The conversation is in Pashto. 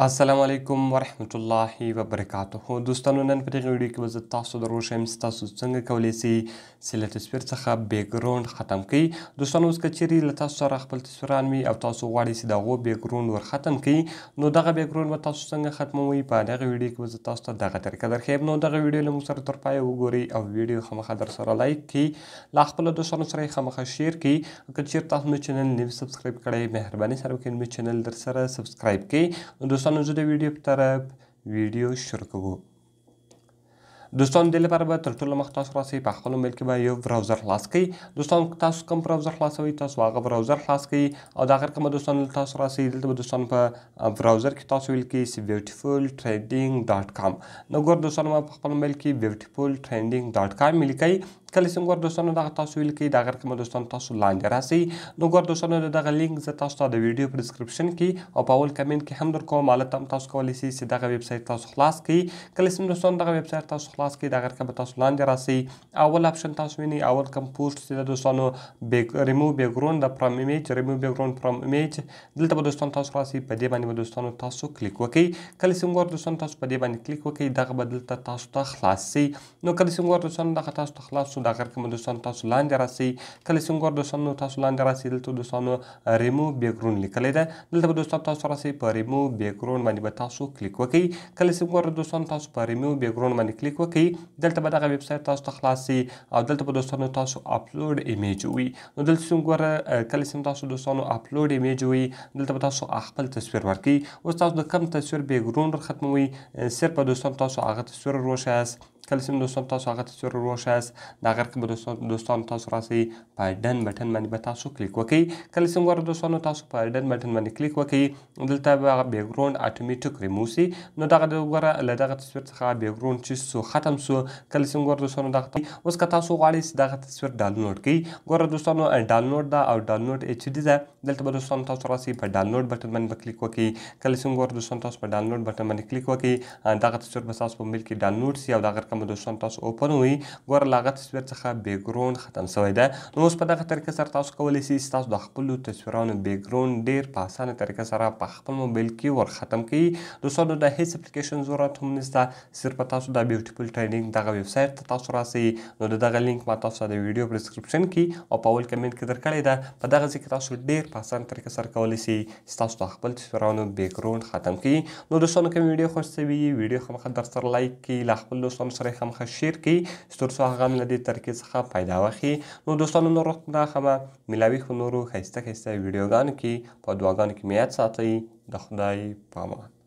السلام علیکم ورحمت الله وبرکاته. دوستانو نن په دغه ویډیو کې به زه تاسو ته دروښیم چې تاسو څنګه کولی سئ چې له تصویر څخه بیکګراوند ختم کړئ. دوستانو اوس که چیرې له تاسو سره خپل تصویران وي او تاسو غواړئ چې د هغو بیکګراوند ور ختم کړئ، نو دغه بیکګراوند به تاسو څنګه ختموئ په دغه ویډیو کې به زه تاسو ته دغه طریقه درښیم. نو دغه ویډیو له موږ سره تر پایه وګورئ او ویډیو خامخا در سره لایک کړئ، له خپلو دوستانو سره یې خامخا شیر کړئ. که چیرې تاسو مې چینل نوي سبسکرایب کړی، مهرباني سره وکړئ مې چینل در سره سبسکرایب کړئ. نو دوستانو زه د ویډیو په طرف ویډیو شروع کوو. دوستانو دې لپاره به تر ټولو مخکې تاسو راسئ په خپل موبایل کې به یو براوزر خلاص کړئ. دوستانو تاسو کوم براوزر خلاصوئ تاسو هغه براوزر خلاص کړئ او د هغه رقم به دوستانو تاسو راسئ. دلته به دوستانو په براوزر کې تاسو ولیکئ چې beautifultrending.com. نو ګور دوستانو ما په خپل موبایل کې beautifultrending.com ولیکئ. کله چې ګور دوستانو دغه تاسو ولیکئ د هغه رقم دوستانو تاسو لاندې راسئ. نو ګور دوستانو د دغه لینک زه تاسو ته د ویډیو په ډسکرپشن کې او په اول کمنټ کې هم در کوم. هلته هم تاسو کولی شئ چې دغه ویب سایټ تاسو خلاص کړئ. کله چې دوستانو دغه ویب سایټ تاسو خلاص کړئ د هغه رقم تاسو لاندې راسئ. اول اپشن تاسو وینئ، اول کوم پوسټ چې د دوستانو ریموو بیکګراوند فرام ایمیج، ریموو بیکګراوند فرام ایمیج، دلته به دوستانو تاسو راسئ. په دې باندې به دوستانو تاسو کلیک وکړئ. کله چې ګور دوستانو تاسو په دې باندې کلیک وکړئ دغه به دلته تاسو ته خلاص شي. نو کله چې ګور دوستانو دغه تاسو ته خلاص شو د هغه رقم دوستانو تاسو لاندې راسئ. کله چې ګور دوستانو تاسو لاندې راسئ دلته دوستانو ریموو بیکګراوند لیکلی ده، دلته به دوستانو تاسو راسئ. په ریموو بیکګراوند باندې به تاسو کلیک وکړئ. کله چې ګور دوستانو تاسو په ریموو بیکګراوند باندې کلیک وکړئ دلته به دغه ویب سایټ تاسو ته خلاص شي او دلته به دوستانو تاسو اپلوډ ایمیج وي. نو دلته چې ګوره کله چې تاسو دوستانو اپلوډ ایمیج وي دلته به تاسو خپل تصویر ورکړئ. اوس تاسو د کوم تصویر بیکګراوند ور ختموئ، صرف به دوستانو تاسو هغه تصویر ور وښایاست. کله چې دوستانو تاسو هغه تصویر ور وښایاست د هغه رقم به دوستانو تاسو راسئ. په ډن بټن باندې به تاسو کلیک وکړئ. کله چې ګوره دوستانو تاسو په ډن بټن باندې کلیک وکړئ دلته به هغه بیکګراوند اتوماتیک ریموو شي. نو دغه ګوره له دغه تصویر څخه بیکګراوند چې سو ختم سو. کله چې ګوره دوستانو دغه اوس که تاسو غواړئ چې دغه تصویر ډاونلوډ کړئ، ګوره دوستانو ډاونلوډ ده او ډاونلوډ ایچ ډي ده. دلته به دوستانو تاسو راسئ په ډاونلوډ بټن باندې به کلیک وکړئ. کله چې ګوره دوستانو تاسو په ډاونلوډ بټن باندې کلیک وکړئ دغه تصویر به تاسو په موبایل کې ډاونلوډ شي او دغه رقم به دوستانو تاسو اوپن وي. ګوره له هغه تصویر څخه بیکګراوند ختم شوی ده. نو اوس په دغه طریقه سره تاسو کولی شئ چې تاسو د خپلو تصویرانو بیکګراوند ډېر په اسانه طریقه سره په خپل موبایل کې ور ختم کړئ. دوستانو د هیڅ اپلیکیشن ضرورت هم نشته، صرف تاسو د بیوټیفول ټرینینګ دغه ویب سایټ ته تاسو راسئ. نو د دغه لینک ما تاسو ته د ویډیو په ډسکرپشن کې او په اول کمنټ کې درکړې ده. په دغه ځای کې تاسو ډېر په اسانه طریقه سره کولی شئ چې تاسو د خپل تصویرانو بیکګراوند ختم کړئ. نو دوستانو کوم ویډیو خوښ شوي ویډیو خامخا در سره لایک کړئ، له خپلو دوستانو سره یې خامخا شیر کړئ تر څو هغه هم له دې طریقې څخه فایده واخلي. نو دوستانو نور وخت مراخمه ملاوي خو نورو ښایسته ښایسته ویډیوګانو کې په دعاګانو کې مې یاد ساتئ. د خدای په امان.